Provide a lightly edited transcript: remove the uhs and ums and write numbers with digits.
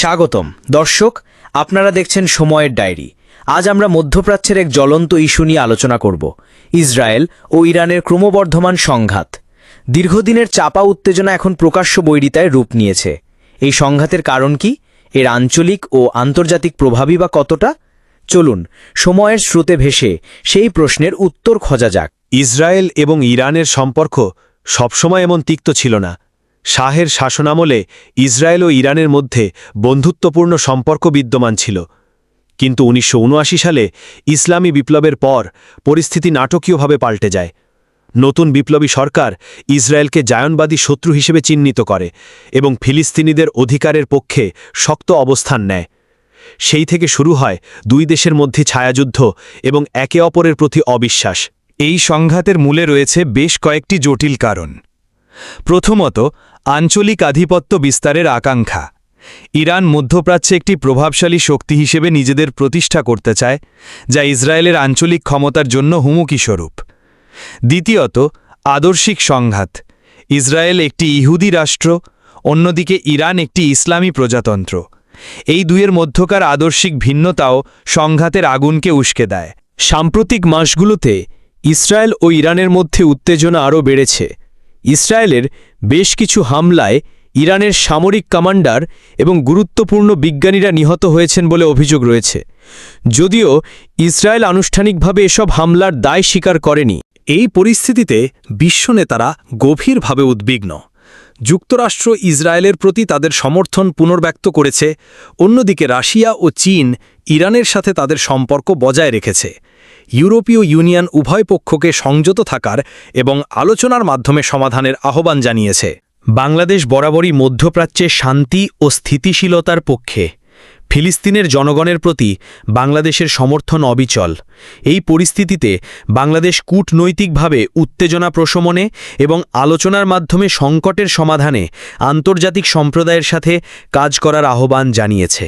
স্বাগতম দর্শক, আপনারা দেখছেন সময়ের ডায়েরি। আজ আমরা মধ্যপ্রাচ্যের এক জ্বলন্ত ইস্যু নিয়ে আলোচনা করব, ইসরায়েল ও ইরানের ক্রমবর্ধমান সংঘাত। দীর্ঘদিনের চাপা উত্তেজনা এখন প্রকাশ্য বৈরিতায় রূপ নিয়েছে। এই সংঘাতের কারণ কি? এর আঞ্চলিক ও আন্তর্জাতিক প্রভাবই বা কতটা? চলুন সময়ের স্রোতে ভেসে সেই প্রশ্নের উত্তর খোঁজা যাক। ইসরায়েল এবং ইরানের সম্পর্ক সবসময় এমন তিক্ত ছিল না। শাহের শাসনামলে ইসরায়েল ও ইরানের মধ্যে বন্ধুত্বপূর্ণ সম্পর্ক বিদ্যমান ছিল, কিন্তু ১৯৭৯ সালে ইসলামী বিপ্লবের পর পরিস্থিতি নাটকীয়ভাবে পাল্টে যায়। নতুন বিপ্লবী সরকার ইসরায়েলকে জায়নবাদী শত্রু হিসেবে চিহ্নিত করে এবং ফিলিস্তিনিদের অধিকারের পক্ষে শক্ত অবস্থান নেয়। সেই থেকে শুরু হয় দুই দেশের মধ্যে ছায়াযুদ্ধ এবং একে অপরের প্রতি অবিশ্বাস। এই সংঘাতের মূলে রয়েছে বেশ কয়েকটি জটিল কারণ। প্রথমত, আঞ্চলিক আধিপত্য বিস্তারের আকাঙ্ক্ষা। ইরান মধ্যপ্রাচ্যে একটি প্রভাবশালী শক্তি হিসেবে নিজেদের প্রতিষ্ঠা করতে চায়, যা ইসরায়েলের আঞ্চলিক ক্ষমতার জন্য হুমকি স্বরূপ। দ্বিতীয়ত, আদর্শিক সংঘাত। ইসরায়েল একটি ইহুদি রাষ্ট্র, অন্যদিকে ইরান একটি ইসলামী প্রজাতন্ত্র। এই দুইয়ের মধ্যকার আদর্শিক ভিন্নতাও সংঘাতের আগুনকে উস্কে দেয়। সাম্প্রতিক মাসগুলোতে ইসরায়েল ও ইরানের মধ্যে উত্তেজনা আরও বেড়েছে। ইসরায়েলের বেশ কিছু হামলায় ইরানের সামরিক কমান্ডার এবং গুরুত্বপূর্ণ বিজ্ঞানীরা নিহত হয়েছেন বলে অভিযোগ রয়েছে, যদিও ইসরায়েল আনুষ্ঠানিকভাবে এসব হামলার দায় স্বীকার করেনি। এই পরিস্থিতিতে বিশ্ব নেতারা গভীরভাবে উদ্বিগ্ন। যুক্তরাষ্ট্র ইসরায়েলের প্রতি তাদের সমর্থন পুনর্ব্যক্ত করেছে, অন্যদিকে রাশিয়া ও চীন ইরানের সাথে তাদের সম্পর্ক বজায় রেখেছে। ইউরোপীয় ইউনিয়ন উভয় পক্ষকে সংযত থাকার এবং আলোচনার মাধ্যমে সমাধানের আহ্বান জানিয়েছে। বাংলাদেশ বরাবরই মধ্যপ্রাচ্যে শান্তি ও স্থিতিশীলতার পক্ষে। ফিলিস্তিনের জনগণের প্রতি বাংলাদেশের সমর্থন অবিচল। এই পরিস্থিতিতে বাংলাদেশ কূটনৈতিকভাবে উত্তেজনা প্রশমনে এবং আলোচনার মাধ্যমে সংকটের সমাধানে আন্তর্জাতিক সম্প্রদায়ের সাথে কাজ করার আহ্বান জানিয়েছে।